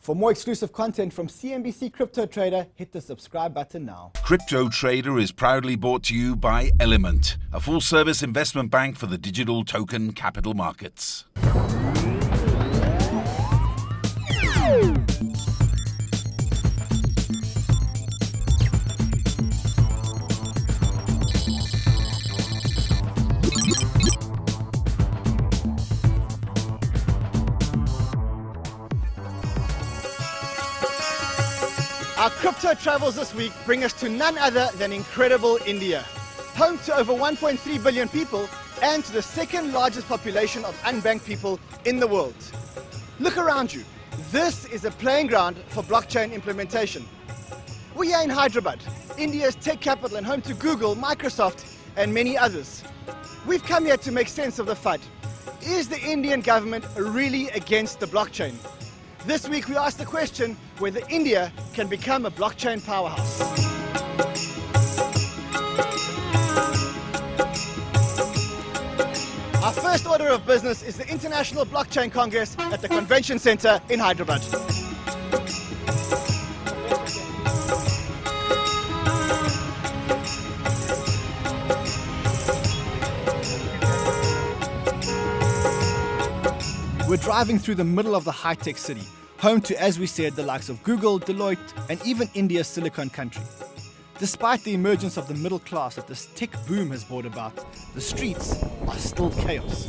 For more exclusive content from CNBC Crypto Trader, hit the subscribe button now. Crypto Trader is proudly brought to you by Element, a full-service investment bank for the digital token capital markets. Our crypto travels this week bring us to none other than incredible India, home to over 1.3 billion people and to the second largest population of unbanked people in the world. Look around you. This is a playing ground for blockchain implementation. We are in Hyderabad, India's tech capital and home to Google, Microsoft and many others. We've come here to make sense of the FUD. Is the Indian government really against the blockchain? This week we asked the question whether India can become a blockchain powerhouse. Our first order of business is the International Blockchain Congress at the Convention Center in Hyderabad. We're driving through the middle of the high-tech city, home to, as we said, the likes of Google, Deloitte, and even India's Silicon Country. Despite the emergence of the middle class that this tech boom has brought about, the streets are still chaos.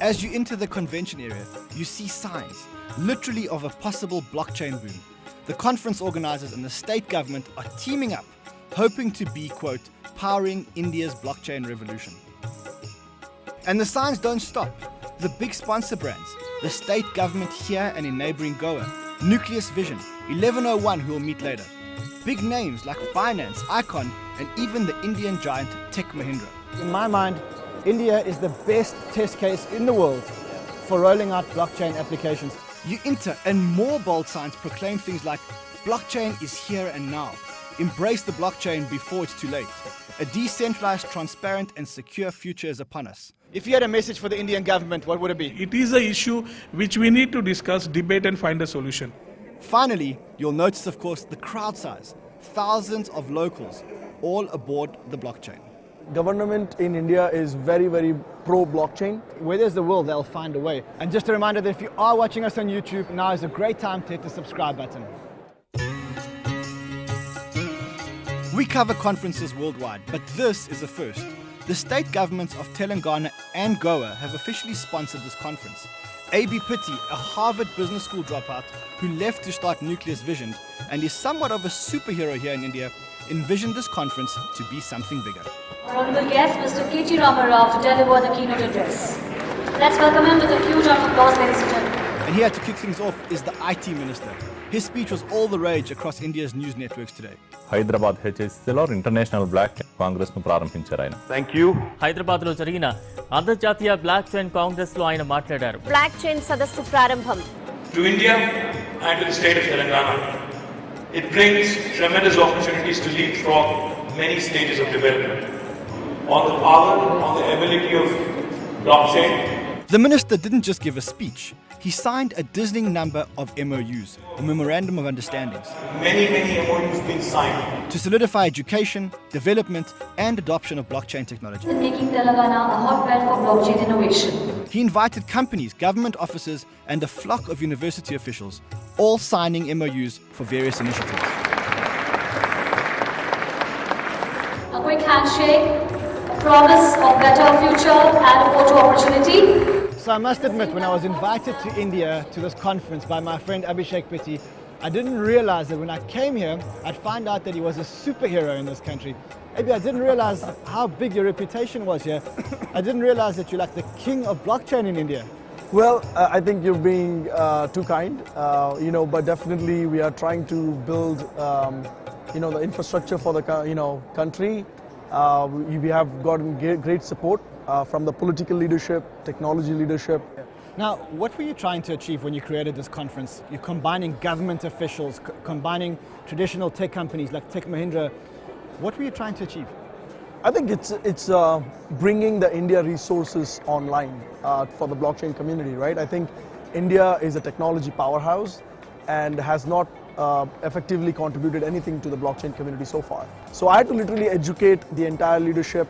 As you enter the convention area, you see signs, literally of a possible blockchain boom. The conference organizers and the state government are teaming up, hoping to be, quote, powering India's blockchain revolution. And the signs don't stop. The big sponsor brands, the state government here and in neighboring Goa, Nucleus Vision, 1101 who we'll meet later. Big names like BINANCE, Icon, and even the Indian giant Tech Mahindra. In my mind, India is the best test case in the world for rolling out blockchain applications. You enter and more bold signs proclaim things like, blockchain is here and now. Embrace the blockchain before it's too late. A decentralized, transparent, and secure future is upon us. If you had a message for the Indian government, what would it be? It is an issue which we need to discuss, debate and find a solution. Finally, you'll notice, of course, the crowd size. Thousands of locals, all aboard the blockchain. Government in India is very, very pro-blockchain. Where there's the will, they'll find a way. And just a reminder that if you are watching us on YouTube, now is a great time to hit the subscribe button. We cover conferences worldwide, but this is a first. The state governments of Telangana and Goa have officially sponsored this conference. BYBIT, a Harvard Business School dropout who left to start Nucleus Vision and is somewhat of a superhero here in India, envisioned this conference to be something bigger. Our honorable guest, Mr. K.G. Ramarao, to deliver the keynote address. Let's welcome him with a huge round of applause, ladies and gentlemen. And here to kick things off is the IT minister. His speech was all the rage across India's news networks today. Hyderabad హెచ్ఎస్సీలో international block chain congress ను ప్రారంభించారు ఆయన. Thank you. Hyderabad లో జరిగిన అంతర్జాతీయ black chain Congress లో ఆయన మాట్లాడారు. బ్లాక్ చైన్ సదస్సు ప్రారంభం. To India and to the state of Telangana, it brings tremendous opportunities to leapfrog many stages of development. On the power, on the ability of blockchain. The minister didn't just give a speech. He signed a dizzying number of MOUs, a Memorandum of Understandings. Many MOUs being signed. To solidify education, development, and adoption of blockchain technology. Making Telangana a hotbed for blockchain innovation. He invited companies, government officers, and a flock of university officials, all signing MOUs for various initiatives. A quick handshake, a promise of better future, and a photo opportunity. So I must admit, when I was invited to India to this conference by my friend Abhishek Pitti, I didn't realize that when I came here, I'd find out that he was a superhero in this country. Maybe I didn't realize how big your reputation was here. I didn't realize that you're like the king of blockchain in India. Well, I think you're being too kind, but definitely we are trying to build, the infrastructure for the, country. We have gotten great support from the political leadership, technology leadership. Now, what were you trying to achieve when you created this conference? You're combining government officials, combining traditional tech companies like Tech Mahindra. What were you trying to achieve? I think it's bringing the India resources online for the blockchain community, right? I think India is a technology powerhouse and has not effectively contributed anything to the blockchain community so far. So I had to literally educate the entire leadership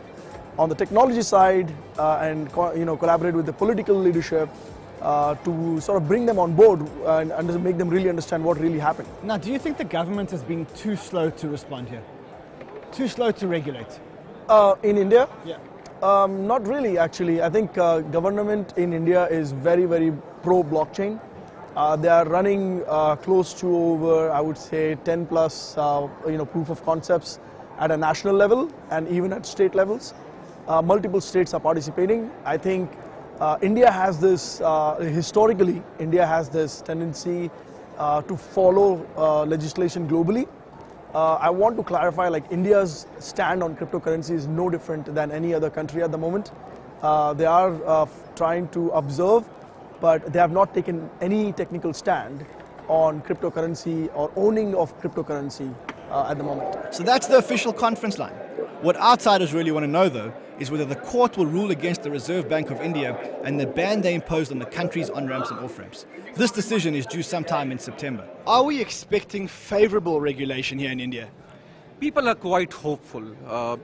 on the technology side and collaborate with the political leadership to sort of bring them on board and make them really understand what really happened. Now, do you think the government has been too slow to respond here? Too slow to regulate? In India? Yeah. Not really, actually. I think government in India is very, very pro-blockchain. They are running close to over, I would say, 10 plus proof of concepts at a national level and even at state levels. Multiple states are participating. I think India has this, historically, India has this tendency to follow legislation globally. I want to clarify, like, India's stand on cryptocurrency is no different than any other country at the moment. They are trying to observe, but they have not taken any technical stand on cryptocurrency or owning of cryptocurrency at the moment. So that's the official conference line. What outsiders really want to know, though, is whether the court will rule against the Reserve Bank of India and the ban they imposed on the country's on-ramps and off-ramps. This decision is due sometime in September. Are we expecting favorable regulation here in India? People are quite hopeful.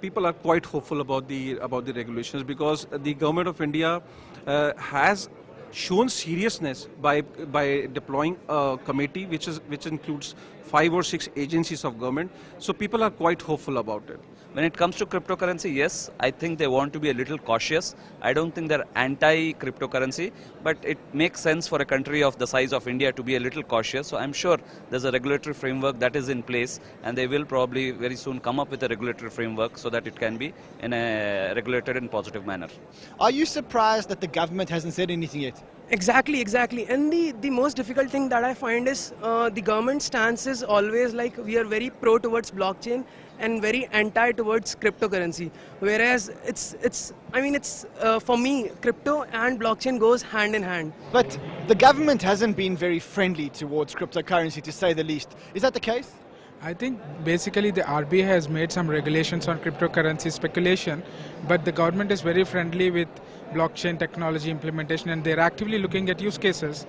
People are quite hopeful about the regulations because the government of India has shown seriousness by deploying a committee which includes 5 or 6 agencies of government. So people are quite hopeful about it. When it comes to cryptocurrency, yes, I think they want to be a little cautious. I don't think they're anti-cryptocurrency, but it makes sense for a country of the size of India to be a little cautious. So I'm sure there's a regulatory framework that is in place, and they will probably very soon come up with a regulatory framework so that it can be in a regulated and positive manner. Are you surprised that the government hasn't said anything yet? Exactly. And the most difficult thing that I find is the government stance is always like we are very pro towards blockchain and very anti towards cryptocurrency. Whereas it's for me, crypto and blockchain goes hand in hand. But the government hasn't been very friendly towards cryptocurrency, to say the least. Is that the case? I think basically the RBI has made some regulations on cryptocurrency speculation, but the government is very friendly with blockchain technology implementation and they're actively looking at use cases.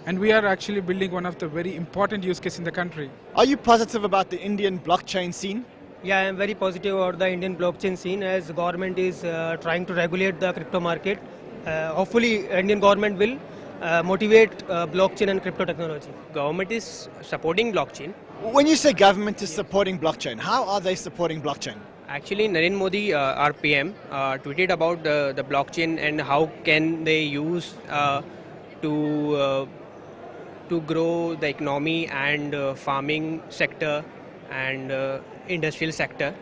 And we are actually building one of the very important use cases in the country. Are you positive about the Indian blockchain scene? Yeah, I am very positive about the Indian blockchain scene as the government is trying to regulate the crypto market. Hopefully, Indian government will motivate blockchain and crypto technology. Government is supporting blockchain. When you say government is supporting blockchain, how are they supporting blockchain? Actually, Narendra Modi, our PM, tweeted about the blockchain and how can they use to grow the economy and farming sector and industrial sector.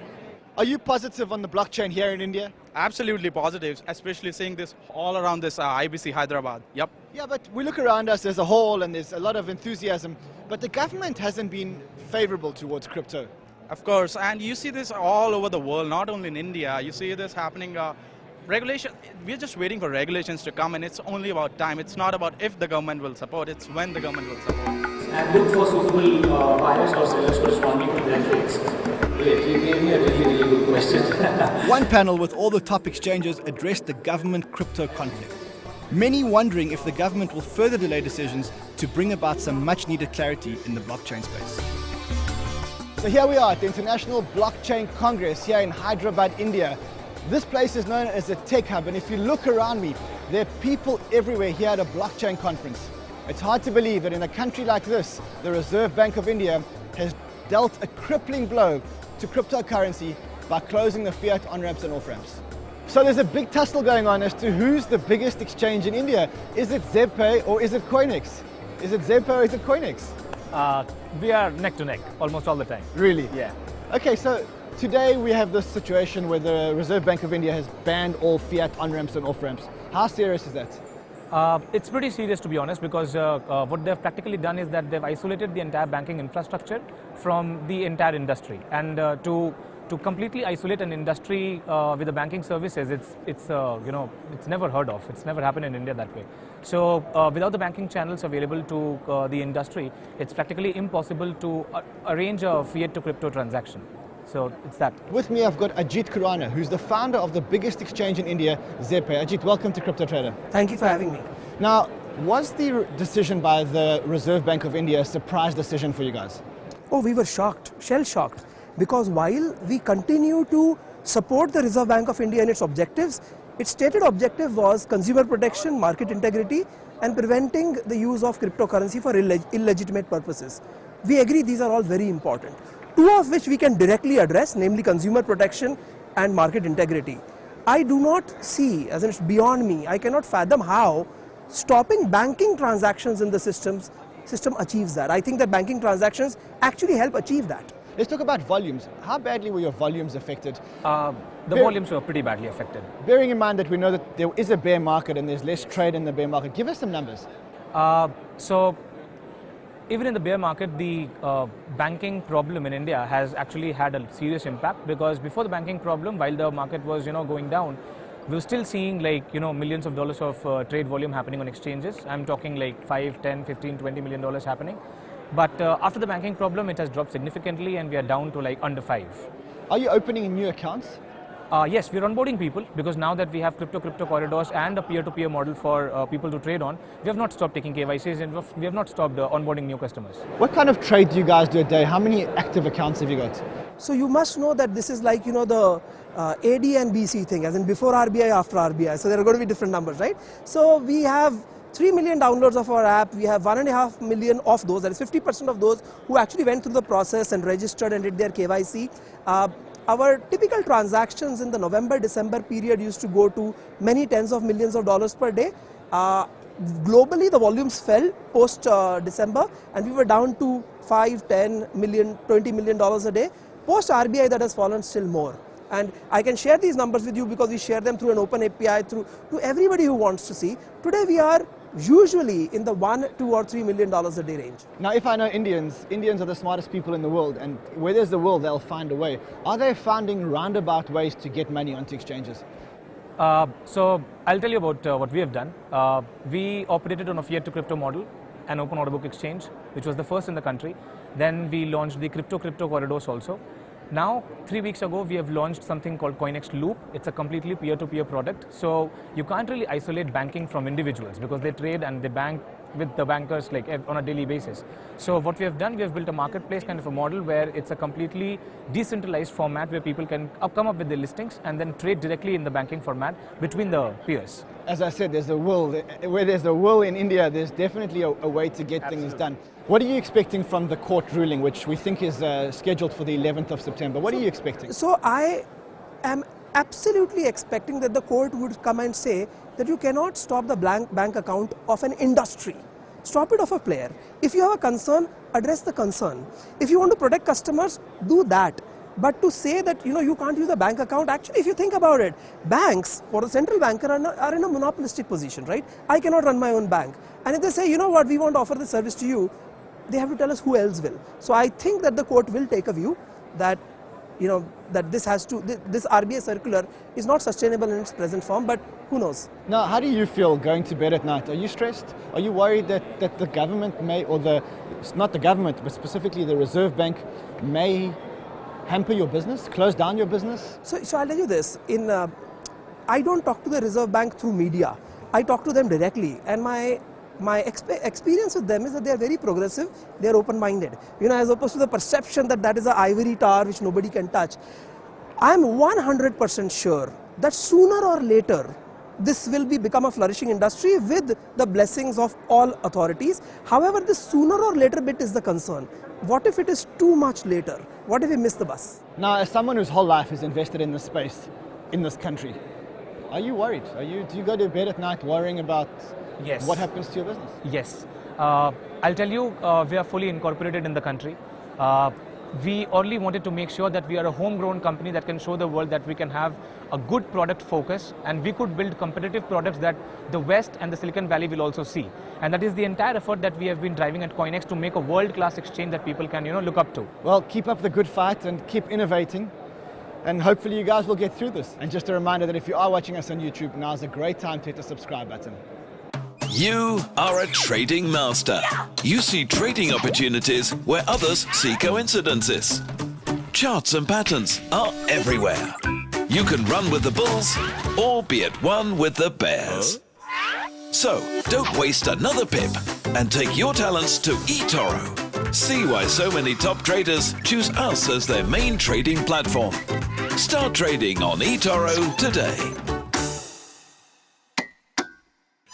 Are you positive on the blockchain here in India? Absolutely positive, especially seeing this all around this IBC Hyderabad. Yep. Yeah, but we look around us as a whole and there's a lot of enthusiasm, but the government hasn't been favorable towards crypto. Of course, and you see this all over the world, not only in India. You see this happening. Regulation, we're just waiting for regulations to come, and it's only about time. It's not about if the government will support, it's when the government will support. And look for suitable buyers or sellers corresponding to their trades. Great, you gave me a really good question. One panel with all the top exchanges addressed the government crypto conflict. Many wondering if the government will further delay decisions to bring about some much needed clarity in the blockchain space. So here we are at the International Blockchain Congress here in Hyderabad, India. This place is known as a tech hub, and if you look around me, there are people everywhere here at a blockchain conference. It's hard to believe that in a country like this, the Reserve Bank of India has dealt a crippling blow to cryptocurrency by closing the fiat on-ramps and off-ramps. So there's a big tussle going on as to who's the biggest exchange in India. Is it ZebPay or is it Coinex? Is it ZebPay or is it Coinex? We are neck to neck almost all the time. Really? Yeah. Okay, so today we have this situation where the Reserve Bank of India has banned all fiat on-ramps and off-ramps. How serious is that? It's pretty serious, to be honest, because what they've practically done is that they've isolated the entire banking infrastructure from the entire industry. And to completely isolate an industry with the banking services, it's never heard of. It's never happened in India that way. So without the banking channels available to the industry, it's practically impossible to arrange a fiat to crypto transaction. So it's that. With me, I've got Ajit Khurana, who's the founder of the biggest exchange in India, ZebPay. Ajit, welcome to Crypto Trader. Thank you for having me. Now, Was the decision by the Reserve Bank of India a surprise decision for you guys? Oh, we were shocked, shell-shocked, because while we continue to support the Reserve Bank of India and its objectives, its stated objective was consumer protection, market integrity, and preventing the use of cryptocurrency for illegitimate purposes. We agree these are all very important, two of which we can directly address, namely consumer protection and market integrity. I do not see, as in it's beyond me, I cannot fathom how stopping banking transactions in the system achieves that. I think that banking transactions actually help achieve that. Let's talk about volumes. How badly were your volumes affected? The volumes were pretty badly affected. Bearing in mind that we know that there is a bear market and there's less trade in the bear market, give us some numbers. So even in the bear market, the banking problem in India has actually had a serious impact, because before the banking problem, while the market was going down, we were still seeing millions of dollars of trade volume happening on exchanges. I'm talking like 5, 10, 15, 20 million dollars happening. But after the banking problem, it has dropped significantly and we are down to like under 5. Are you opening new accounts? Yes, we're onboarding people, because now that we have crypto corridors and a peer-to-peer model for people to trade on, we have not stopped taking KYCs and we have not stopped onboarding new customers. What kind of trade do you guys do a day? How many active accounts have you got? So you must know that this is like, the AD and BC thing, as in before RBI, after RBI. So there are going to be different numbers, right? So we have 3 million downloads of our app. We have 1.5 million of those, that is 50% of those who actually went through the process and registered and did their KYC. Our typical transactions in the November-December period used to go to many tens of millions of dollars per day. Globally, the volumes fell post-December and we were down to 5, 10 million, 20 million dollars a day. Post-RBI, that has fallen still more. And I can share these numbers with you because we share them through an open API to everybody who wants to see. Today we are usually in the $1, $2 or $3 million a day range. Now, if I know Indians are the smartest people in the world, and where there's the will, they'll find a way. Are they finding roundabout ways to get money onto exchanges? So I'll tell you about what we have done. We operated on a fiat to crypto model, an open order book exchange, which was the first in the country. Then we launched the crypto corridors also. Now, 3 weeks ago, we have launched something called CoinEx Loop. It's a completely peer-to-peer product. So you can't really isolate banking from individuals, because they trade and they bank with the bankers like on a daily basis. So what we have done, we have built a marketplace kind of a model where it's a completely decentralized format where people can come up with their listings and then trade directly in the banking format between the peers. As I said, there's a will. Where there's a will in India, there's definitely a way to get things done. What are you expecting from the court ruling, which we think is scheduled for the 11th of September? What are you expecting? So I am absolutely expecting that the court would come and say that you cannot stop the bank account of an industry. Stop it of a player. If you have a concern, address the concern. If you want to protect customers, do that. But to say that you can't use a bank account, actually if you think about it, banks for the central banker are in a monopolistic position, right? I cannot run my own bank. And if they say, you know what, we want to offer this service to you, they have to tell us who else will. So I think that the court will take a view that that this RBI circular is not sustainable in its present form, but who knows? Now, how do you feel going to bed at night? Are you stressed? Are you worried that the government may, or not the government, but specifically the Reserve Bank may hamper your business, close down your business? So I'll tell you this, I don't talk to the Reserve Bank through media. I talk to them directly, and my experience with them is that they are very progressive, they are open-minded. As opposed to the perception that is an ivory tower which nobody can touch. I am 100% sure that sooner or later, this will become a flourishing industry with the blessings of all authorities. However, the sooner or later bit is the concern. What if it is too much later? What if we miss the bus? Now, as someone whose whole life is invested in this space, in this country, are you worried? Do you go to bed at night worrying about what happens to your business? Yes. I'll tell you, we are fully incorporated in the country. We only wanted to make sure that we are a homegrown company that can show the world that we can have a good product focus, and we could build competitive products that the West and the Silicon Valley will also see. And that is the entire effort that we have been driving at CoinEx to make a world-class exchange that people can look up to. Well, keep up the good fight and keep innovating. And hopefully you guys will get through this. And just a reminder that if you are watching us on YouTube, now's a great time to hit the subscribe button. You are a trading master. You see trading opportunities where others see coincidences. Charts and patterns are everywhere. You can run with the bulls or be at one with the bears. So, don't waste another pip and take your talents to eToro. See why so many top traders choose us as their main trading platform. Start trading on eToro today.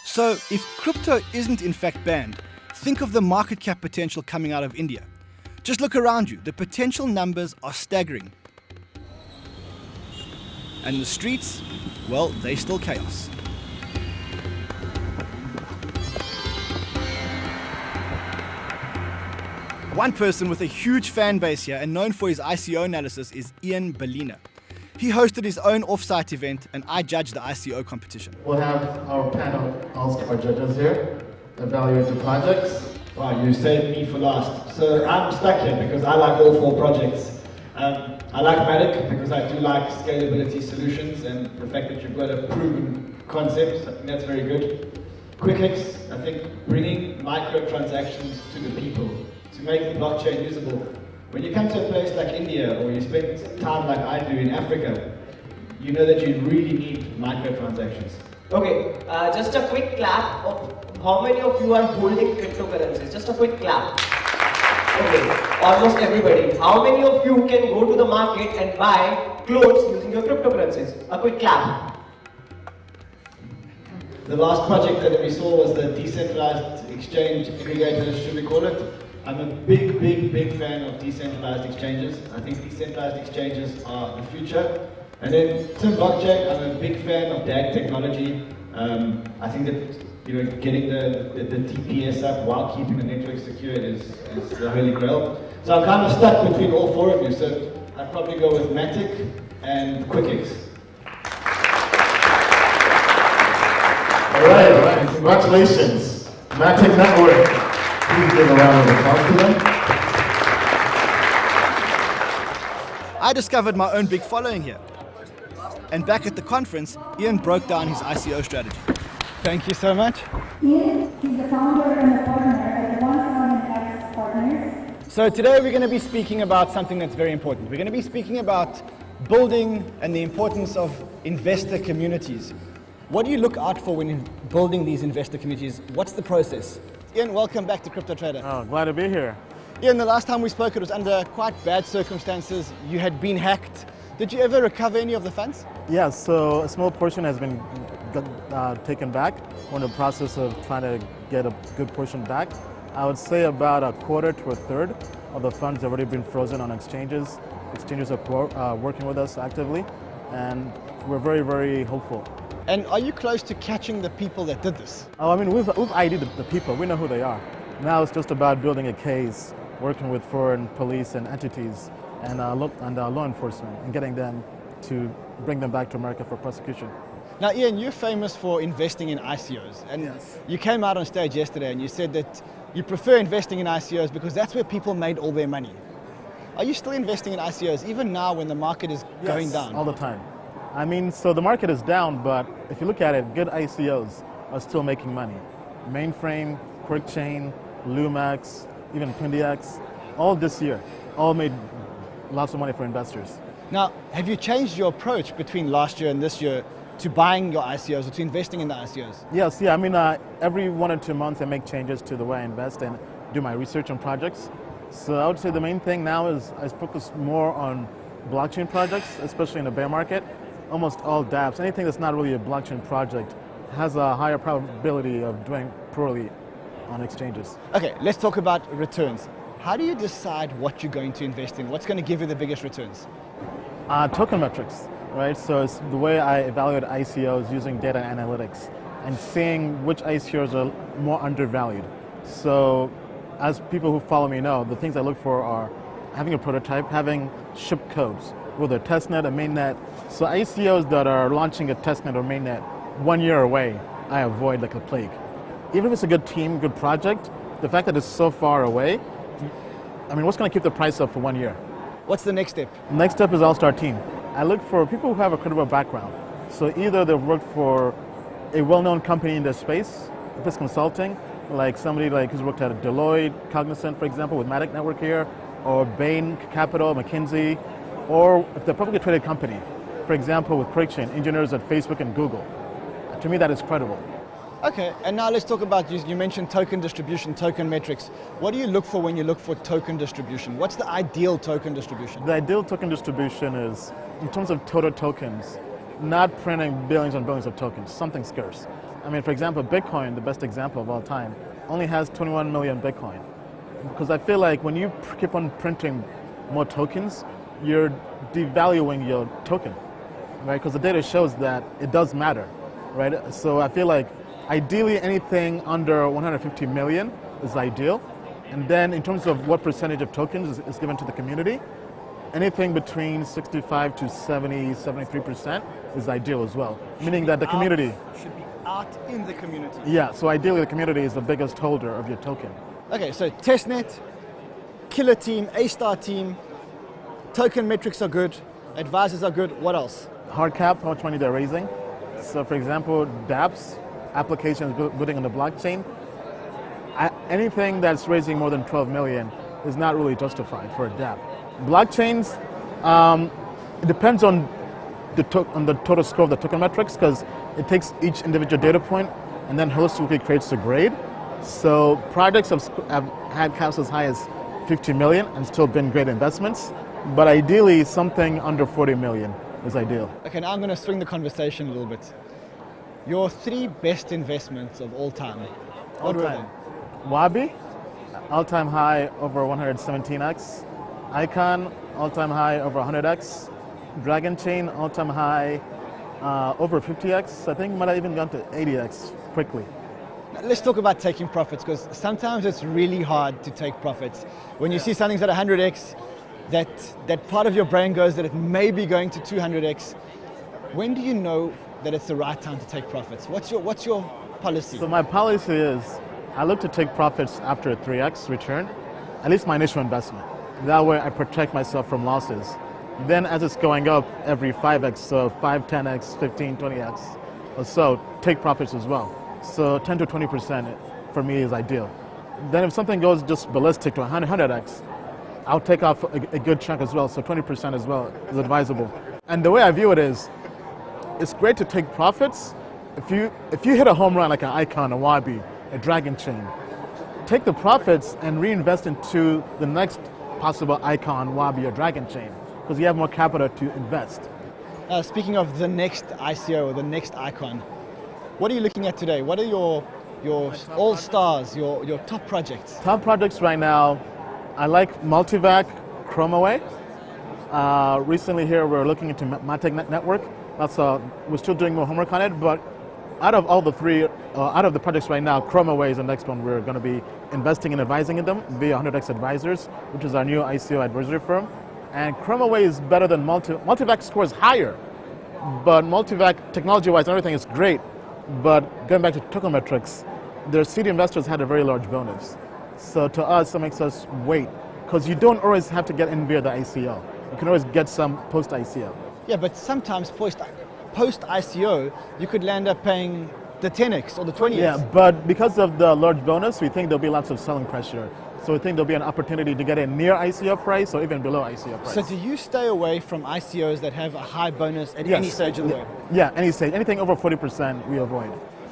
So, if crypto isn't in fact banned, think of the market cap potential coming out of India. Just look around you, the potential numbers are staggering. And the streets, well, they're still chaos. One person with a huge fan base here and known for his ICO analysis is Ian Bellina. He hosted his own off-site event and I judged the ICO competition. We'll have our panel ask our judges here, evaluate the projects. Wow, you saved me for last. So I'm stuck here because I like all 4 projects. I like Matic because I do like scalability solutions and the fact that you've got a proven concept. I think that's very good. QuickX, I think bringing microtransactions to the people to make the blockchain usable. When you come to a place like India or you spend time like I do in Africa, you know that you really need microtransactions. Okay, just a quick clap of how many of you are holding cryptocurrencies? Just a quick clap. Okay, almost everybody. How many of you can go to the market and buy clothes using your cryptocurrencies? A quick clap. The last project that we saw was the decentralized exchange aggregators, should we call it? I'm a big fan of decentralized exchanges. I think decentralized exchanges are the future. And then Tim blockchain, I'm a big fan of DAG technology. I think that getting the TPS up while keeping the network secure is the holy grail. So I'm kind of stuck between all 4 of you. So I'd probably go with Matic and QuickX. All right. Congratulations. Matic Network. Please give a round of applause to them. I discovered my own big following here. And back at the conference, Ian broke down his ICO strategy. Thank you so much. Ian is the founder and a partner at 1,000X Partners. So today we're going to be speaking about something that's very important. We're going to be speaking about building and the importance of investor communities. What do you look out for when building these investor communities? What's the process? Ian, welcome back to Crypto Trader. Oh, glad to be here. Ian, the last time we spoke it was under quite bad circumstances. You had been hacked. Did you ever recover any of the funds? Yeah, so a small portion has been taken back. We're in the process of trying to get a good portion back. I would say about a quarter to a third of the funds have already been frozen on exchanges. Exchanges are working with us actively, and we're very hopeful. And are you close to catching the people that did this? Oh, I mean, we've ID'd the people. We know who they are. Now it's just about building a case, working with foreign police and entities and law enforcement and getting them to bring them back to America for prosecution. Now, Ian, you're famous for investing in ICOs. And yes. You came out on stage yesterday and you said that you prefer investing in ICOs because that's where people made all their money. Are you still investing in ICOs even now when the market is going down? All the time. I mean, so the market is down, but if you look at it, good ICOs are still making money. Mainframe, QuickChain, Lumax, even PinDX, all this year, all made lots of money for investors. Now, have you changed your approach between last year and this year to buying your ICOs or to investing in the ICOs? Yes, yeah. I mean, every 1 or 2 months I make changes to the way I invest and do my research on projects. So I would say the main thing now is I focus more on blockchain projects, especially in the bear market. Almost all dApps, anything that's not really a blockchain project, has a higher probability of doing poorly on exchanges. Okay, let's talk about returns. How do you decide what you're going to invest in? What's going to give you the biggest returns? Token metrics, right? So it's the way I evaluate ICOs using data analytics and seeing which ICOs are more undervalued. So as people who follow me know, the things I look for are having a prototype, having shipped codes, whether a testnet, a mainnet. So ICOs that are launching a testnet or mainnet 1 year away, I avoid like a plague. Even if it's a good team, good project, the fact that it's so far away, I mean, what's going to keep the price up for 1 year? What's the next step? Next step is all-star team. I look for people who have a credible background. So either they've worked for a well-known company in their space, if it's consulting, like somebody like who's worked at Deloitte, Cognizant, for example, with Matic Network here, or Bain Capital, McKinsey, or if they're a publicly traded company, for example, with QuickChain, engineers at Facebook and Google. To me, that is credible. Okay, and now let's talk about, you mentioned token distribution, token metrics. What do you look for when you look for token distribution? What's the ideal token distribution? The ideal token distribution is, in terms of total tokens, not printing billions and billions of tokens, something scarce. I mean, for example, Bitcoin, the best example of all time, only has 21 million Bitcoin. Because I feel like when you keep on printing more tokens, you're devaluing your token, right? Because the data shows that it does matter, right? So I feel like ideally anything under 150 million is ideal. And then in terms of what percentage of tokens is given to the community, anything between 65 to 70, 73% is ideal as well. Meaning that the community should be out in the community. Yeah, so ideally the community is the biggest holder of your token. Okay, so testnet, killer team, A-star team, token metrics are good, advisors are good, what else? Hard cap, how much money they're raising. So for example, dApps, applications building on the blockchain, anything that's raising more than 12 million is not really justified for a dApp. Blockchains, it depends on the total score of the token metrics, because it takes each individual data point and then holistically creates a grade. So projects have had caps as high as 50 million and still been great investments, but ideally something under 40 million is ideal. Okay, now I'm going to swing the conversation a little bit. Your 3 best investments of all time. What were they? BYBIT, all-time high over 117x. Icon, all-time high over 100x. Dragon Chain, all-time high over 50x. I think might have even gone to 80x quickly. Now, let's talk about taking profits, because sometimes it's really hard to take profits. When you see something's at 100x, that part of your brain goes that it may be going to 200x. When do you know that it's the right time to take profits? What's your policy? So my policy is I look to take profits after a 3x return, at least my initial investment. That way I protect myself from losses. Then as it's going up every 5x, so 5, 10x, 15, 20x or so, take profits as well. So 10 to 20% for me is ideal. Then if something goes just ballistic to 100x, I'll take off a good chunk as well, so 20% as well is advisable. And the way I view it is, it's great to take profits. If you hit a home run like an Icon, a BYBIT, a Dragon Chain, take the profits and reinvest into the next possible Icon, BYBIT, or Dragon Chain, because you have more capital to invest. Speaking of the next ICO, or the next Icon, what are you looking at today? What are your all-stars, your top projects? Top projects right now, I like Multivac, ChromaWay. Recently here we're looking into MEXC network. We're still doing more homework on it, but out of all the 3, out of the projects right now, ChromaWay is the next one we're going to be investing and advising in them via 100x Advisors, which is our new ICO advisory firm. And ChromaWay is better than Multivac scores higher, but Multivac technology-wise and everything is great. But going back to token metrics, their seed investors had a very large bonus. So to us, that makes us wait, because you don't always have to get in via the ICO. You can always get some post-ICO. Yeah, but sometimes post-ICO, you could land up paying the 10x or the 20x. Yeah, but because of the large bonus, we think there'll be lots of selling pressure. So we think there'll be an opportunity to get in near ICO price or even below ICO price. So do you stay away from ICOs that have a high bonus at any stage of the way? Yeah, any stage. Anything over 40% we avoid.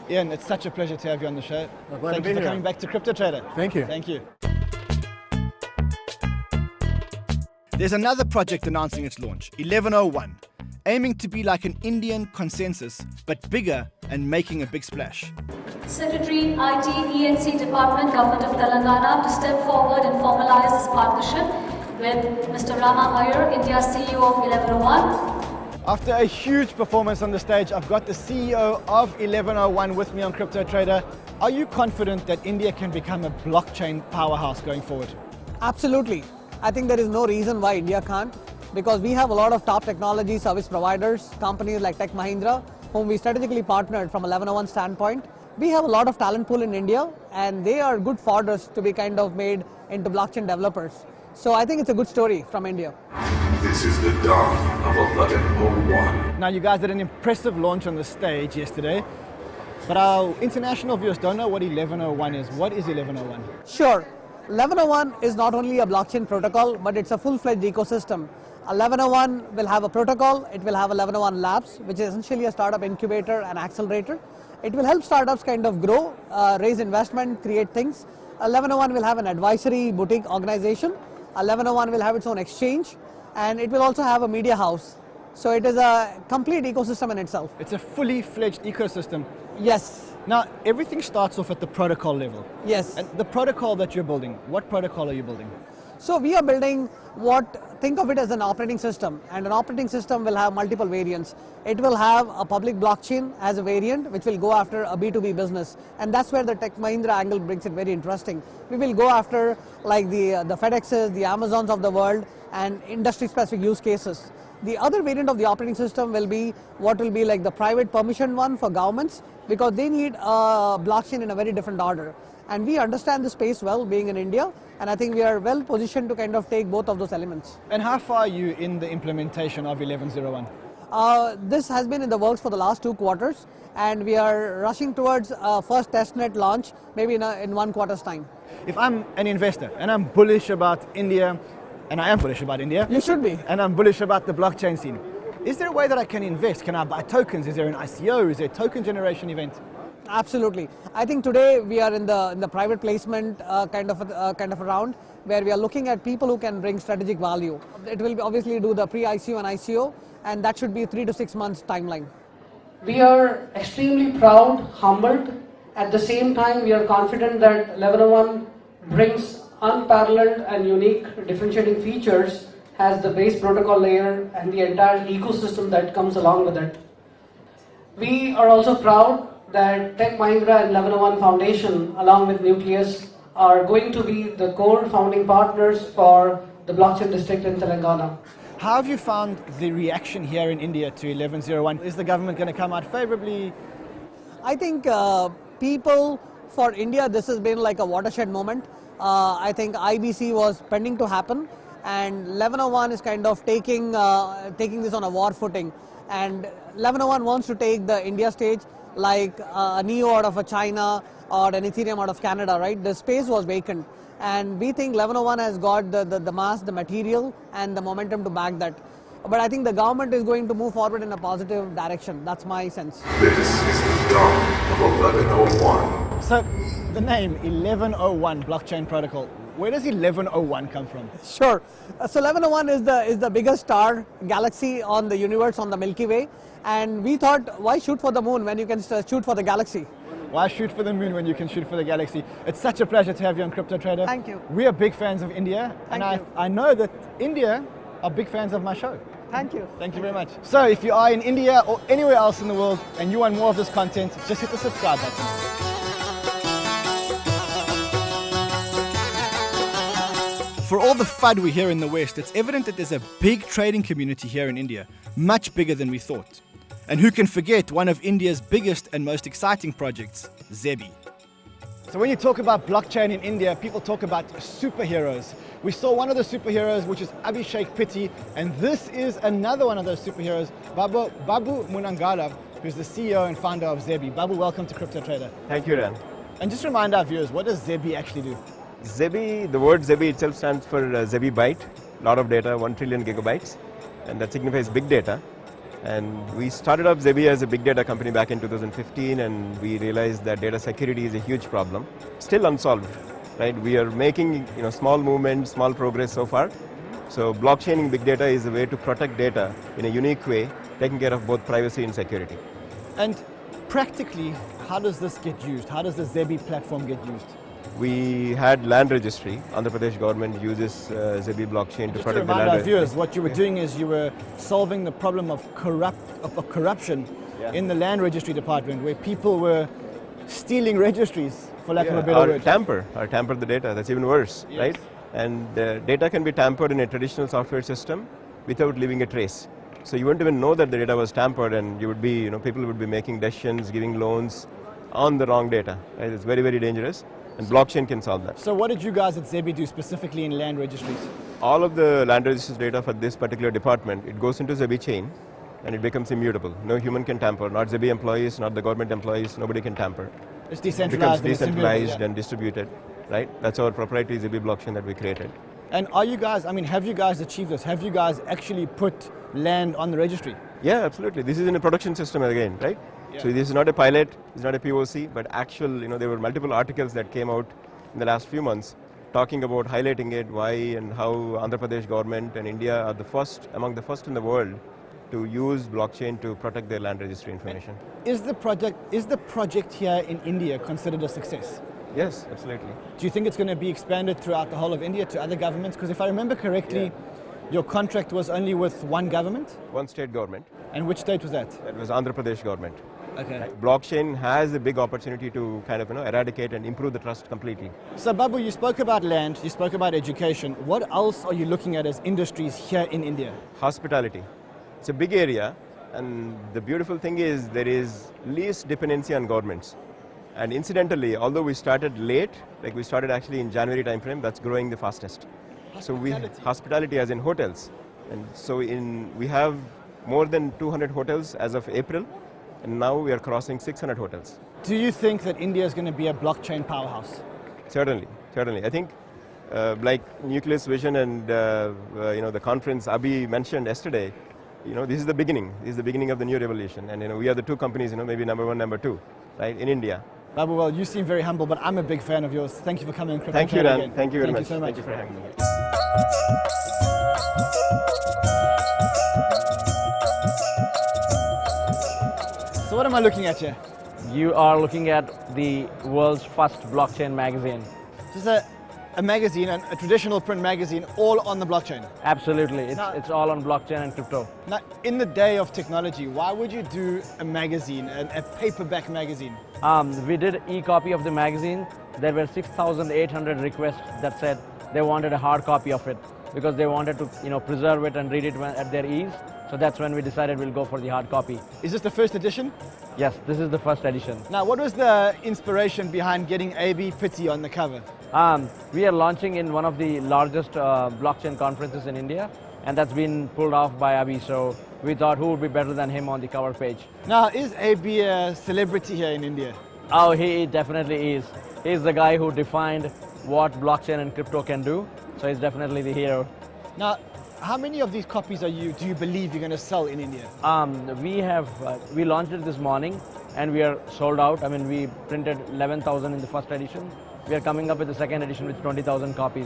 Ian, it's such a pleasure to have you on the show. Thank you for coming back to Crypto Trader. Thank you. Thank you. There's another project announcing its launch, 1101, aiming to be like an Indian consensus, but bigger and making a big splash. Secretary, IT, ENC Department, Government of Telangana to step forward and formalize this partnership with Mr. Rama Iyer, India's CEO of 1101. After a huge performance on the stage, I've got the CEO of 1101 with me on Crypto Trader. Are you confident that India can become a blockchain powerhouse going forward? Absolutely. I think there is no reason why India can't, because we have a lot of top technology service providers, companies like Tech Mahindra, whom we strategically partnered from 1101 standpoint. We have a lot of talent pool in India, and they are good fodder to be kind of made into blockchain developers. So I think it's a good story from India. This is the dawn of 1101. Now you guys did an impressive launch on the stage yesterday, but our international viewers don't know what 1101 is. What is 1101? Sure. 1101 is not only a blockchain protocol, but it's a full-fledged ecosystem. 1101 will have a protocol, it will have 1101 Labs, which is essentially a startup incubator and accelerator. It will help startups kind of grow, raise investment, create things. 1101 will have an advisory boutique organization. 1101 will have its own exchange, and it will also have a media house. So it is a complete ecosystem in itself. It's a fully fledged ecosystem. Yes. Now, everything starts off at the protocol level. Yes. And the protocol that you're building, what protocol are you building? So we are building think of it as an operating system, and an operating system will have multiple variants. It will have a public blockchain as a variant, which will go after a B2B business, and that's where the Tech Mahindra angle brings it very interesting. We will go after like the FedExes, the Amazons of the world, and industry-specific use cases. The other variant of the operating system will be what will be like the private permission one for governments, because they need a blockchain in a very different order. And we understand the space well, being in India, and I think we are well positioned to kind of take both of those elements. And how far are you in the implementation of 1101? This has been in the works for the last 2 quarters, and we are rushing towards first testnet launch maybe in 1 quarter's time. If I'm an investor and I'm bullish about India, and I am bullish about India. You should be. And I'm bullish about the blockchain scene. Is there a way that I can invest? Can I buy tokens? Is there an ICO? Is there a token generation event? Absolutely. I think today we are in the private placement kind of a round where we are looking at people who can bring strategic value. It will obviously do the pre-ICO and ICO, and that should be 3 to 6 months timeline. We are extremely proud, humbled. At the same time, we are confident that 1101 brings unparalleled and unique differentiating features, has the base protocol layer and the entire ecosystem that comes along with it. We are also proud that Tech Mahindra and 1101 Foundation, along with Nucleus, are going to be the core founding partners for the blockchain district in Telangana. How have you found the reaction here in India to 1101? Is the government going to come out favorably? I think people, for India, this has been like a watershed moment. I think IBC was pending to happen, and 1101 is kind of taking this on a war footing. And 1101 wants to take the India stage like a NEO out of a China or an Ethereum out of Canada, right? The space was vacant, and we think 1101 has got the mass, the material, and the momentum to back that. But I think the government is going to move forward in a positive direction. That's my sense. This is the dawn of 1101. So, the name 1101 blockchain protocol, where does 1101 come from? Sure. So 1101 is the biggest star galaxy on the universe, on the Milky Way. And we thought, why shoot for the moon when you can shoot for the galaxy? Why shoot for the moon when you can shoot for the galaxy? It's such a pleasure to have you on Crypto Trader. Thank you. We are big fans of India, and I know that India are big fans of my show. Thank you. Thank you very much. So if you are in India or anywhere else in the world and you want more of this content, just hit the subscribe button. For all the FUD we hear in the West, it's evident that there's a big trading community here in India, much bigger than we thought. And who can forget one of India's biggest and most exciting projects, ZEBI. So when you talk about blockchain in India, people talk about superheroes. We saw one of the superheroes, which is Abhishek Pitti, and this is another one of those superheroes, Babu Munangala, who's the CEO and founder of ZEBI. Babu, welcome to Crypto Trader. Thank you, Ran. And just remind our viewers, what does ZEBI actually do? ZEBI, the word ZEBI itself stands for BYBIT, lot of data, 1 trillion gigabytes, and that signifies big data. And we started up ZEBI as a big data company back in 2015, and we realized that data security is a huge problem, still unsolved. Right? We are making small movements, small progress so far. So blockchaining big data is a way to protect data in a unique way, taking care of both privacy and security. And practically, how does this get used? How does the ZEBI platform get used? We had land registry. Andhra Pradesh government uses ZEBI blockchain to protect the land registry. Viewers, what you were doing is you were solving the problem of corruption in the land registry department, where people were stealing registries, for lack of a better word. Tamper the data. That's even worse, right? And data can be tampered in a traditional software system without leaving a trace. So you wouldn't even know that the data was tampered, and you would be, people would be making decisions, giving loans on the wrong data. Right? It's very, very dangerous. And blockchain can solve that. So what did you guys at ZEBI do specifically in land registries? All of the land registries data for this particular department, it goes into ZEBI chain and it becomes immutable. No human can tamper, not ZEBI employees, not the government employees, nobody can tamper. It's decentralized. It becomes decentralized and distributed, right? That's our proprietary ZEBI blockchain that we created. And are you guys, I mean, have you guys achieved this? Have you guys actually put land on the registry? Yeah, absolutely. This is in a production system again, right? Yeah. So this is not a pilot, it's not a POC, but actual, there were multiple articles that came out in the last few months talking about highlighting it, why and how Andhra Pradesh government and India are among the first in the world to use blockchain to protect their land registry information. Is the project here in India considered a success? Yes, absolutely. Do you think it's going to be expanded throughout the whole of India to other governments? Because if I remember correctly, your contract was only with one government? One state government. And which state was that? That was Andhra Pradesh government. Okay. Right? Blockchain has a big opportunity to kind of eradicate and improve the trust completely. So Babu, you spoke about land, you spoke about education. What else are you looking at as industries here in India? Hospitality. It's a big area, and the beautiful thing is there is least dependency on governments. And incidentally, although we started late, like we started actually in January timeframe, that's growing the fastest. Hospitality as in hotels. And so we have more than 200 hotels as of April, and now we are crossing 600 hotels. Do you think that India is going to be a blockchain powerhouse? Certainly. I think like Nucleus Vision and the conference Abhi mentioned yesterday, this is the beginning. This is the beginning of the new revolution, and we are the two companies, maybe number one, number two, right, in India. Babu, well, you seem very humble, but I'm a big fan of yours. Thank you for coming on. Thank you, Dan. Again. Thank you very much. Thank you so much. Thank you for having me. So what am I looking at here? You are looking at the world's first blockchain magazine. This is a magazine, a traditional print magazine, all on the blockchain. Absolutely. It's all on blockchain and crypto. Now, in the day of technology, why would you do a magazine, a paperback magazine? We did e-copy of the magazine. There were 6,800 requests that said they wanted a hard copy of it because they wanted to preserve it and read it at their ease. So that's when we decided we'll go for the hard copy. Is this the first edition? Yes, this is the first edition. Now, what was the inspiration behind getting BIBIT on the cover? We are launching in one of the largest blockchain conferences in India, and that's been pulled off by Abhi, so we thought who would be better than him on the cover page. Now, is Abhi a celebrity here in India? Oh, he definitely is. He's the guy who defined what blockchain and crypto can do, so he's definitely the hero. Now, how many of these copies do you believe you're going to sell in India? We launched it this morning and we are sold out. I mean, we printed 11,000 in the first edition. We are coming up with the second edition with 20,000 copies.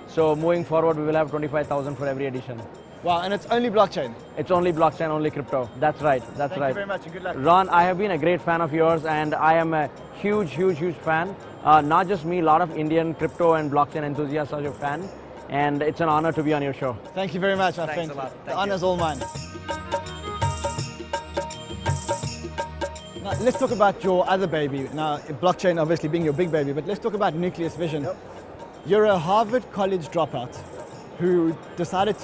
So moving forward, we will have 25,000 for every edition. Wow, and it's only blockchain? It's only blockchain, only crypto. That's right, that's right. Thank you very much and good luck. Ron, I have been a great fan of yours and I am a huge fan. Not just me, a lot of Indian crypto and blockchain enthusiasts are your fan. And it's an honor to be on your show. Thank you very much, my friend. Thanks a lot. The honor's all mine. Now, let's talk about your other baby. Now, blockchain obviously being your big baby, but let's talk about Nucleus Vision. Yep. You're a Harvard College dropout who decided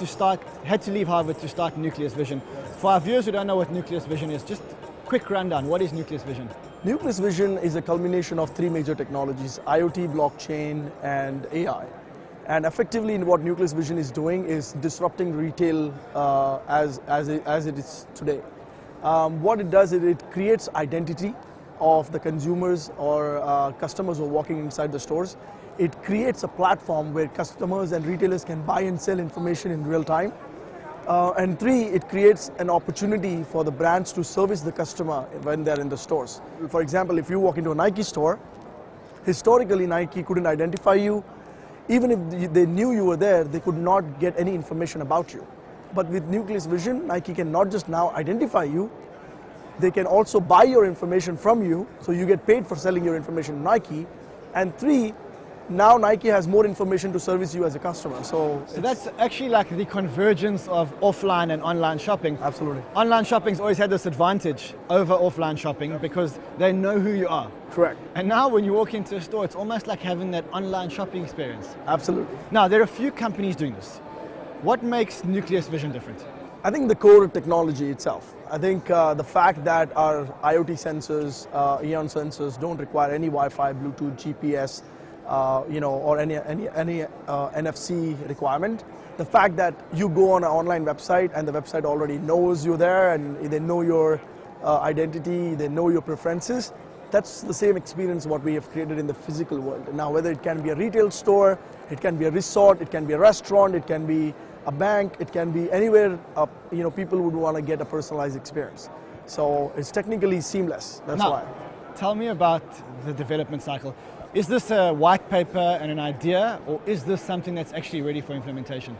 had to leave Harvard to start Nucleus Vision. For our viewers who don't know what Nucleus Vision is, just quick rundown. What is Nucleus Vision? Nucleus Vision is a culmination of three major technologies: IoT, blockchain, and AI. And effectively, what Nucleus Vision is doing is disrupting retail as it is today. What it does is it creates identity of the consumers or customers who are walking inside the stores. It creates a platform where customers and retailers can buy and sell information in real time. And three, it creates an opportunity for the brands to service the customer when they're in the stores. For example, if you walk into a Nike store, historically Nike couldn't identify you. Even if they knew you were there, they could not get any information about you. But with Nucleus Vision, Nike can not just now identify you, they can also buy your information from you, so you get paid for selling your information to Nike. And three, now Nike has more information to service you as a customer. So that's actually like the convergence of offline and online shopping. Absolutely. Online shopping's always had this advantage over offline shopping because they know who you are. Correct. And now when you walk into a store, it's almost like having that online shopping experience. Absolutely. Now, there are a few companies doing this. What makes Nucleus Vision different? I think the core technology itself. I think the fact that our IoT sensors, EON sensors don't require any Wi-Fi, Bluetooth, GPS, or any NFC requirement. The fact that you go on an online website and the website already knows you're there and they know your identity, they know your preferences. that's the same experience what we have created in the physical world. Now, whether it can be a retail store, it can be a resort, it can be a restaurant, it can be a bank, it can be anywhere people would want to get a personalized experience. So it's technically seamless. That's why. Tell me about the development cycle. Is this a white paper and an idea, or is this something that's actually ready for implementation?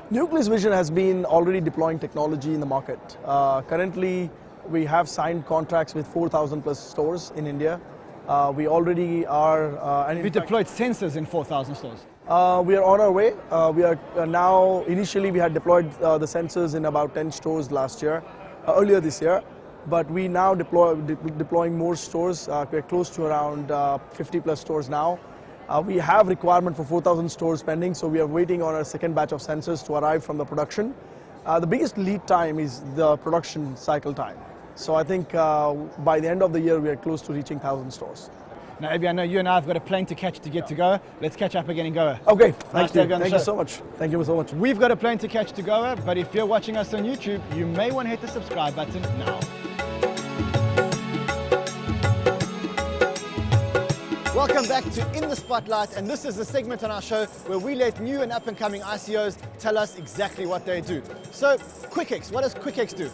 Nucleus Vision has been already deploying technology in the market. Currently, we have signed contracts with 4,000 plus stores in India. We already are... we deployed sensors in 4,000 stores. We are on our way. We are now, initially we had deployed the sensors in about 10 stores last year, earlier this year. But we now deploying more stores. We're close to around 50 plus stores now. We have requirement for 4,000 stores pending, so we are waiting on our second batch of sensors to arrive from the production. The biggest lead time is the production cycle time. So I think by the end of the year, we are close to reaching 1,000 stores. Now, Abhi, I know you and I have got a plane to catch to get to Goa. Let's catch up again in Goa. Okay, nice thank you. Thank you so much. Thank you so much. We've got a plane to catch to Goa, but if you're watching us on YouTube, you may want to hit the subscribe button now. Welcome back to In the Spotlight, and this is the segment on our show where we let new and up-and-coming ICOs tell us exactly what they do. So, QuickX, what does QuickX do?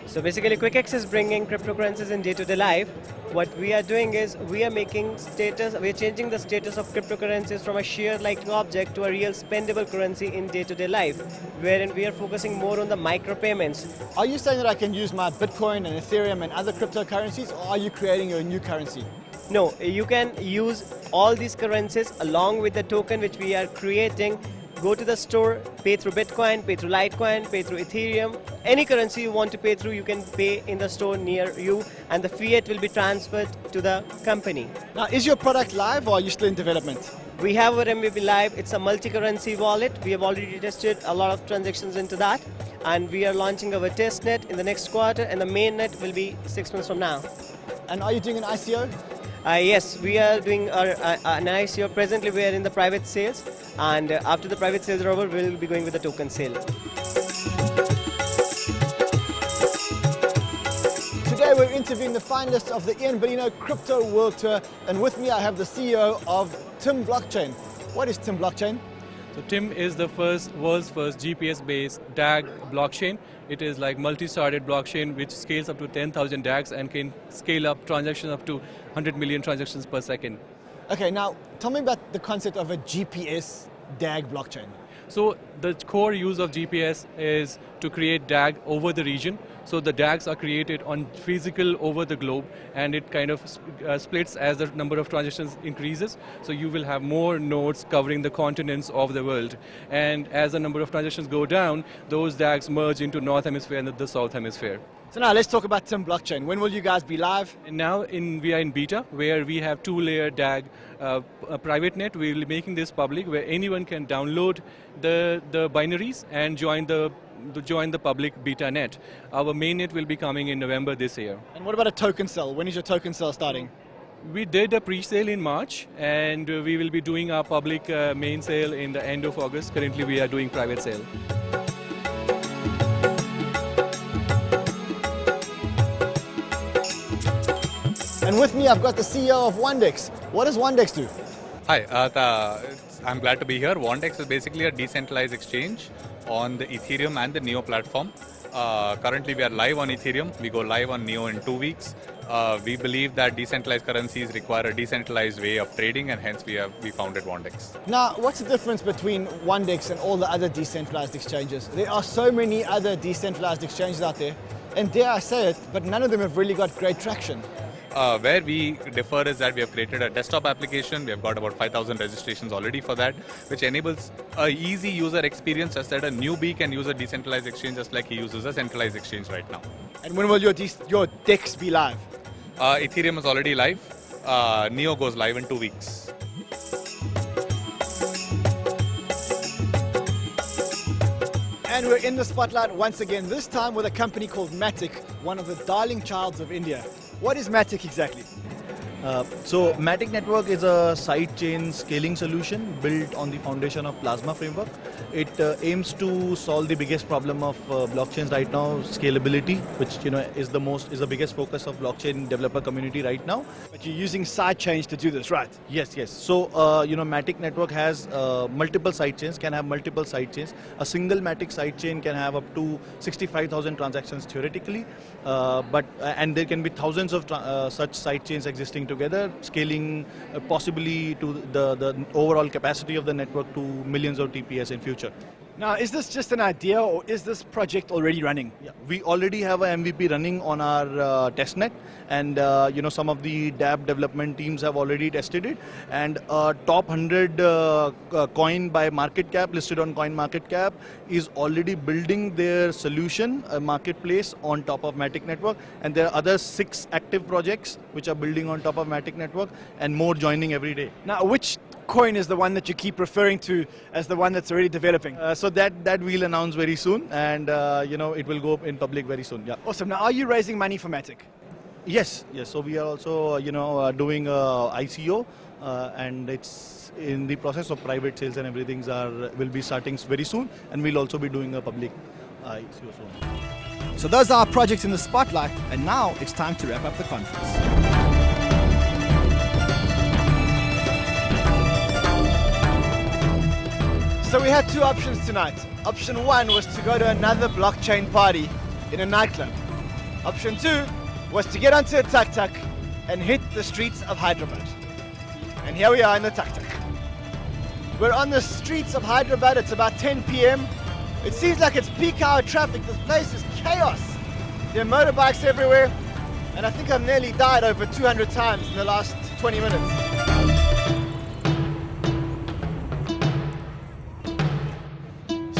So basically, QuickX is bringing cryptocurrencies in day-to-day life. What we are doing is we are changing the status of cryptocurrencies from a shared-like object to a real spendable currency in day-to-day life, wherein we are focusing more on the micropayments. Are you saying that I can use my Bitcoin and Ethereum and other cryptocurrencies, or are you creating your new currency? No, you can use all these currencies along with the token which we are creating. Go to the store, pay through Bitcoin, pay through Litecoin, pay through Ethereum. Any currency you want to pay through, you can pay in the store near you, and the fiat will be transferred to the company. Now, is your product live, or are you still in development? We have our MVP live. It's a multi-currency wallet. We have already tested a lot of transactions into that, and we are launching our testnet in the next quarter, and the mainnet will be 6 months from now. And are you doing an ICO? Yes, we are doing an ICO. Presently, we are in the private sales, and after the private sales are over, we will be going with the token sale. Today, we're interviewing the finalists of the Ian Bellino Crypto World Tour, and with me, I have the CEO of Tim Blockchain. What is Tim Blockchain? So TIM is the world's first GPS-based DAG blockchain. It is like multi-started blockchain which scales up to 10,000 DAGs and can scale up transactions up to 100 million transactions per second. Okay, now tell me about the concept of a GPS DAG blockchain. So the core use of GPS is to create DAG over the region. So the DAGs are created on physical over the globe, and it kind of splits as the number of transactions increases. So you will have more nodes covering the continents of the world. And as the number of transactions go down, those DAGs merge into North Hemisphere and the South Hemisphere. So now let's talk about Tim Blockchain. When will you guys be live? And now we are in beta, where we have 2-layer DAG private net. We will be making this public, where anyone can download the binaries and join the public beta net. Our main net will be coming in November this year. And what about a token sale? When is your token sale starting? We did a pre-sale in March, and we will be doing our public main sale in the end of August. Currently, we are doing private sale. And with me, I've got the CEO of Wandex. What does Wandex do? Hi, I'm glad to be here. Wandex is basically a decentralized exchange on the Ethereum and the Neo platform. Currently, we are live on Ethereum. We go live on Neo in 2 weeks. We believe that decentralized currencies require a decentralized way of trading, and hence we founded Wandex. Now, what's the difference between Wandex and all the other decentralized exchanges? There are so many other decentralized exchanges out there, and dare I say it, but none of them have really got great traction. Where we differ is that we have created a desktop application. We have got about 5,000 registrations already for that, which enables an easy user experience such that a newbie can use a decentralized exchange just like he uses a centralized exchange right now. And when will your DEX be live? Ethereum is already live. Neo goes live in 2 weeks. And we're in the spotlight once again, this time with a company called Matic, one of the darling childs of India. What is Matic exactly? So Matic Network is a sidechain scaling solution built on the foundation of Plasma framework. It aims to solve the biggest problem of blockchains right now, scalability, which is the biggest focus of blockchain developer community right now. But you're using sidechains to do this, right? Yes. So Matic Network has multiple sidechains, can have multiple sidechains. A single Matic sidechain can have up to 65,000 transactions theoretically, and there can be thousands of such sidechains existing together, scaling possibly to the overall capacity of the network to millions of TPS in future. Now, is this just an idea or is this project already running? Yeah, we already have a MVP running on our testnet, and some of the dApp development teams have already tested it. And top 100 coin by market cap, listed on Coin Market Cap, is already building their solution, a marketplace on top of Matic Network. And there are other 6 active projects which are building on top of Matic Network, and more joining every day. Now, which coin is the one that you keep referring to as the one that's already developing? So that we'll announce very soon, and it will go in public very soon. Yeah. Awesome. Now, are you raising money for Matic? Yes. So we are also doing ICO, and it's in the process of private sales, and everything's will be starting very soon, and we'll also be doing a public ICO soon. So those are our projects in the spotlight, and now it's time to wrap up the conference. So we had 2 options tonight. Option 1 was to go to another blockchain party in a nightclub. Option 2 was to get onto a tuk-tuk and hit the streets of Hyderabad. And here we are in the tuk-tuk. We're on the streets of Hyderabad. It's about 10 p.m. It seems like it's peak hour traffic. This place is chaos. There are motorbikes everywhere, and I think I've nearly died over 200 times in the last 20 minutes.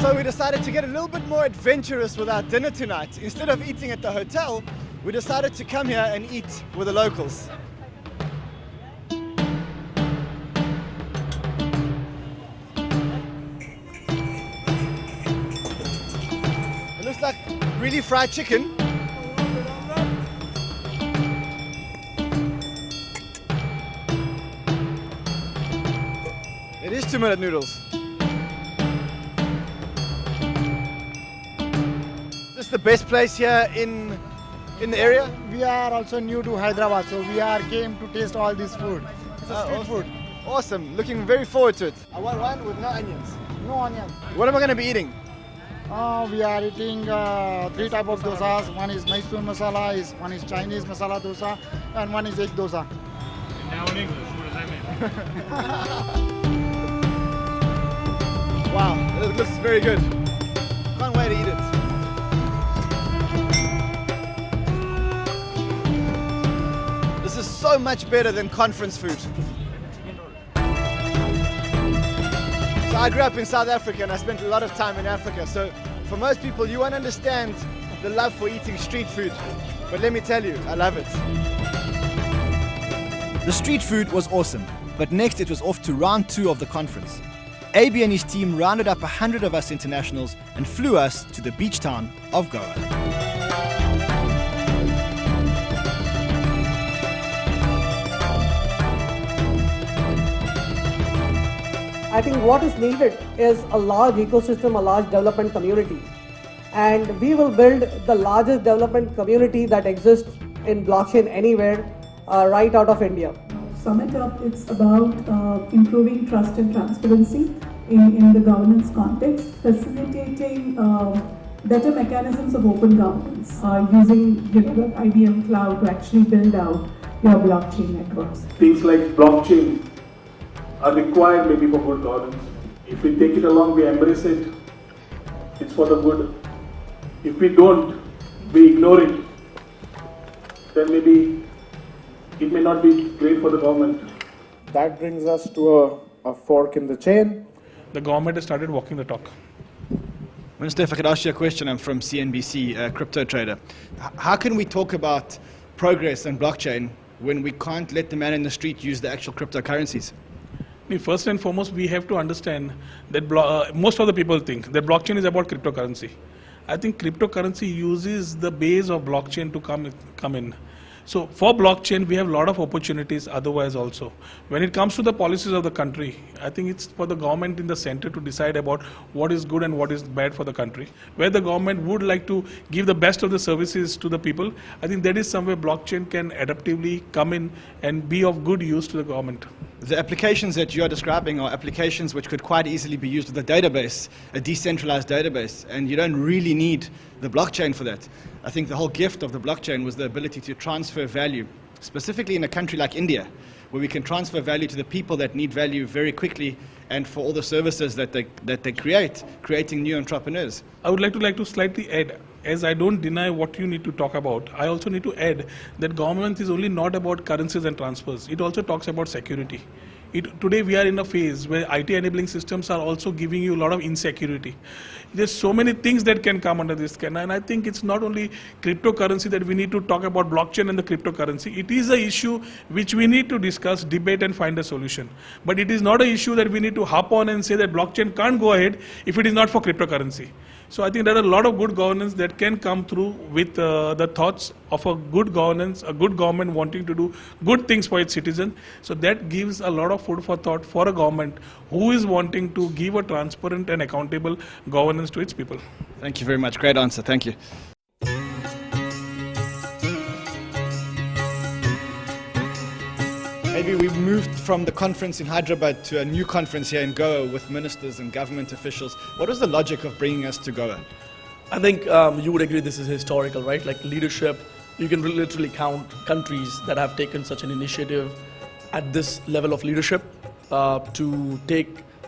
So we decided to get a little bit more adventurous with our dinner tonight. Instead of eating at the hotel, we decided to come here and eat with the locals. It looks like really fried chicken. It is 2-minute noodles. Is this the best place here in the area? We are also new to Hyderabad, so we came to taste all this food. It's a street food. Awesome. Looking very forward to it. I want one with no onions. No onions. What am I going to be eating? We are eating 3 types of dosas. One is Mysore masala, one is Chinese masala dosa, and one is egg dosa. Now in English, what does that mean? Wow, it looks very good. Can't wait to eat it. This is so much better than conference food. So I grew up in South Africa and I spent a lot of time in Africa. So for most people, you won't understand the love for eating street food. But let me tell you, I love it. The street food was awesome. But next it was off to round 2 of the conference. AB and his team rounded up 100 of us internationals and flew us to the beach town of Goa. I think what is needed is a large ecosystem, a large development community. And we will build the largest development community that exists in blockchain anywhere, right out of India. Sum it up, it's about improving trust and transparency in the governance context, facilitating better mechanisms of open governance, using the IBM cloud to actually build out your blockchain networks. Things like blockchain are required maybe for good governance. If we take it along, we embrace it, it's for the good. If we don't, we ignore it, then maybe it may not be great for the government. That brings us to a fork in the chain. The government has started walking the talk. Minister, if I could ask you a question, I'm from CNBC, a crypto trader. How can we talk about progress and blockchain when we can't let the man in the street use the actual cryptocurrencies? First and foremost, we have to understand that most of the people think that blockchain is about cryptocurrency. I think cryptocurrency uses the base of blockchain to come in. So for blockchain, we have a lot of opportunities otherwise also. When it comes to the policies of the country, I think it's for the government in the center to decide about what is good and what is bad for the country. Where the government would like to give the best of the services to the people, I think that is somewhere blockchain can adaptively come in and be of good use to the government. The applications that you are describing are applications which could quite easily be used with a database, a decentralized database, and you don't really need the blockchain for that. I think the whole gift of the blockchain was the ability to transfer value, specifically in a country like India, where we can transfer value to the people that need value very quickly and for all the services that they create, creating new entrepreneurs. I would like to slightly add, as I don't deny what you need to talk about, I also need to add that government is only not about currencies and transfers. It also talks about security. Today we are in a phase where IT enabling systems are also giving you a lot of insecurity. There's so many things that can come under this scanner, and I think it's not only cryptocurrency that we need to talk about blockchain and the cryptocurrency. It is an issue which we need to discuss, debate and find a solution. But it is not an issue that we need to hop on and say that blockchain can't go ahead if it is not for cryptocurrency. So I think there are a lot of good governance that can come through with the thoughts of a good governance, a good government wanting to do good things for its citizens. So that gives a lot of food for thought for a government who is wanting to give a transparent and accountable governance to its people. Thank you very much. Great answer. Thank you. Maybe we've moved from the conference in Hyderabad to a new conference here in Goa with ministers and government officials. What was the logic of bringing us to Goa? I think you would agree this is historical, right? Like leadership, you can literally count countries that have taken such an initiative at this level of leadership to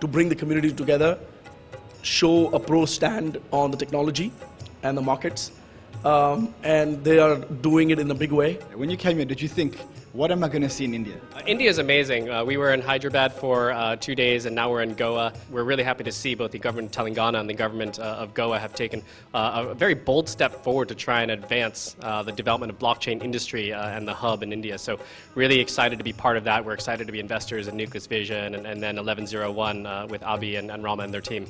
bring the community together, show a pro stand on the technology and the markets, and they are doing it in a big way. When you came here, did you think, what am I going to see in India? India is amazing. We were in Hyderabad for 2 days and now we're in Goa. We're really happy to see both the government of Telangana and the government of Goa have taken a very bold step forward to try and advance the development of blockchain industry and the hub in India. So really excited to be part of that. We're excited to be investors in Nucleus Vision and then 1101 with Abhi and Rama and their team.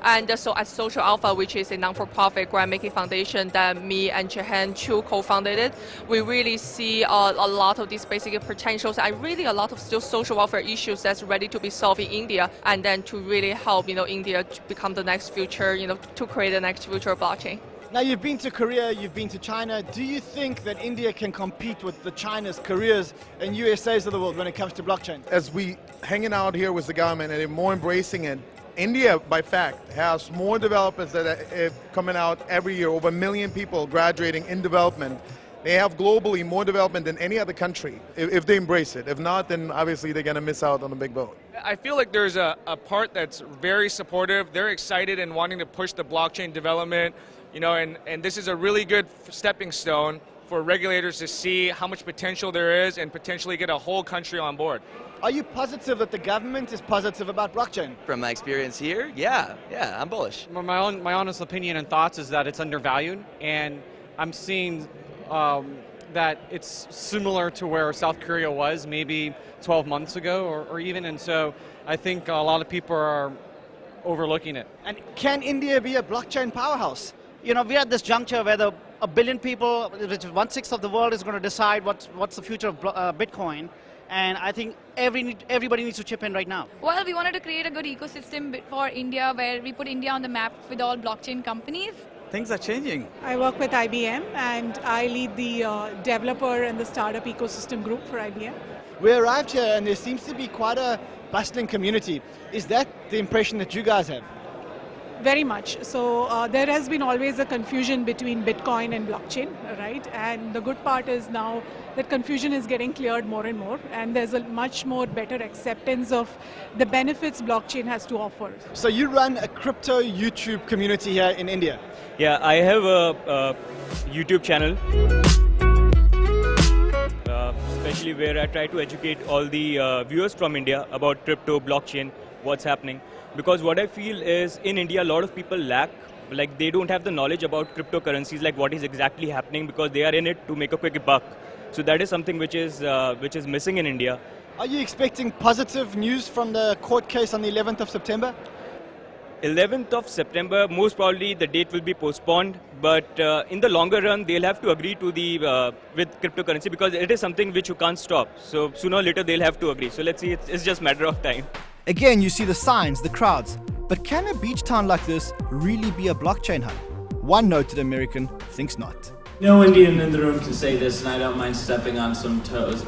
And so at Social Alpha, which is a non-for-profit grant-making foundation that me and Chehan Chu co-founded it, we really see a lot of these basic potentials and really a lot of still social welfare issues that's ready to be solved in India, and then to really help India to become the next future, to create the next future of blockchain. Now you've been to Korea, you've been to China. Do you think that India can compete with the Chinas, Koreas and USAs of the world when it comes to blockchain? As we hanging out here with the government and they're more embracing it, India, by fact, has more developers that are coming out every year, over 1 million people graduating in development. They have globally more development than any other country, if they embrace it. If not, then obviously they're going to miss out on the big boat. I feel like there's a part that's very supportive. They're excited and wanting to push the blockchain development, and this is a really good stepping stone for regulators to see how much potential there is and potentially get a whole country on board. Are you positive that the government is positive about blockchain? From my experience here, yeah, I'm bullish. My honest opinion and thoughts is that it's undervalued, and I'm seeing that it's similar to where South Korea was maybe 12 months ago or even, and so I think a lot of people are overlooking it. And can India be a blockchain powerhouse? We're at this juncture where 1 billion people, which is 1/6 of the world, is going to decide what's the future of Bitcoin. And I think everybody needs to chip in right now. Well, we wanted to create a good ecosystem for India where we put India on the map with all blockchain companies. Things are changing. I work with IBM and I lead the developer and the startup ecosystem group for IBM. We arrived here and there seems to be quite a bustling community. Is that the impression that you guys have? Very much. So there has been always a confusion between Bitcoin and blockchain, right? And the good part is now that confusion is getting cleared more and more, and there's a much more better acceptance of the benefits blockchain has to offer. So you run a crypto YouTube community here in India? Yeah, I have a YouTube channel, especially where I try to educate all the viewers from India about crypto, blockchain, what's happening. Because what I feel is in India, a lot of people lack, like they don't have the knowledge about cryptocurrencies, like what is exactly happening, because they are in it to make a quick buck. So that is something which is missing in India. Are you expecting positive news from the court case on the 11th of September? 11th of September, most probably the date will be postponed, but in the longer run, they'll have to agree to the with cryptocurrency because it is something which you can't stop. So sooner or later, they'll have to agree. So let's see, it's just a matter of time. Again, you see the signs, the crowds. But can a beach town like this really be a blockchain hub? One noted American thinks not. No Indian in the room can say this, and I don't mind stepping on some toes.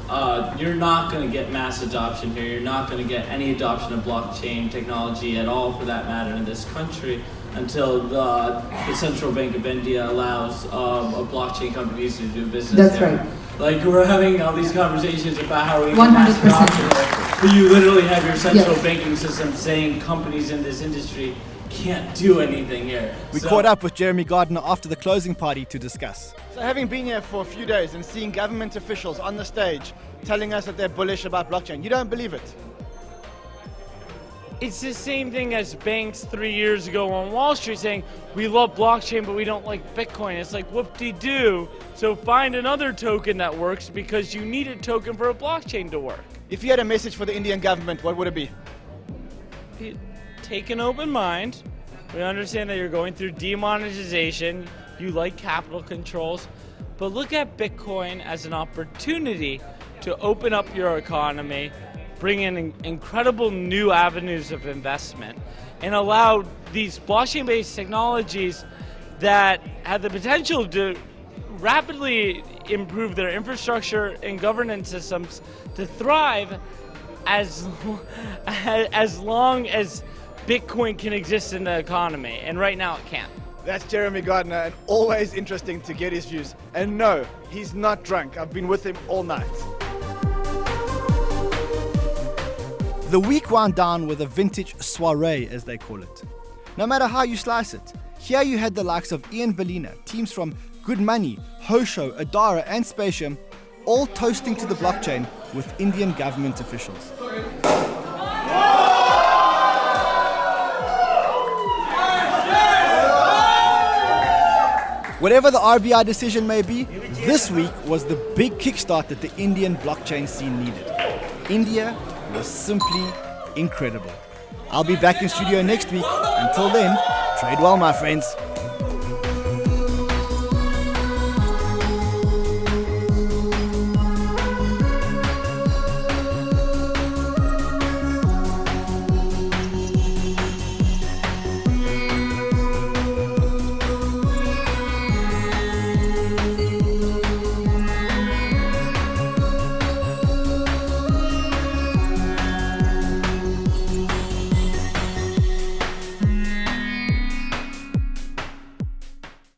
You're not going to get mass adoption here. You're not going to get any adoption of blockchain technology at all, for that matter, in this country until the Central Bank of India allows blockchain companies to do business That's there. right. Like, we're having all these conversations about how we 100%. can mass adoption there, but you literally have your central Yes. banking system saying companies in this industry can't do anything here. We caught up with Jeremy Gardner after the closing party to discuss. So having been here for a few days and seeing government officials on the stage telling us that they're bullish about blockchain, you don't believe it? It's the same thing as banks 3 years ago on Wall Street saying, we love blockchain, but we don't like Bitcoin. It's like, whoop-de-doo. So find another token that works because you need a token for a blockchain to work. If you had a message for the Indian government, what would it be? Take an open mind. We understand that you're going through demonetization. You like capital controls. But look at Bitcoin as an opportunity to open up your economy, bring in incredible new avenues of investment, and allow these blockchain-based technologies that have the potential to rapidly improve their infrastructure and governance systems to thrive as long as Bitcoin can exist in the economy, and right now it can't. That's Jeremy Gardner, and always interesting to get his views. And no, he's not drunk. I've been with him all night. The week wound down with a vintage soiree, as they call it. No matter how you slice it, here you had the likes of Ian Bellina, teams from Good Money, Hosho, Adara and Spatium, all toasting to the blockchain with Indian government officials. Whatever the RBI decision may be, this week was the big kickstart that the Indian blockchain scene needed. India was simply incredible. I'll be back in studio next week. Until then, trade well, my friends.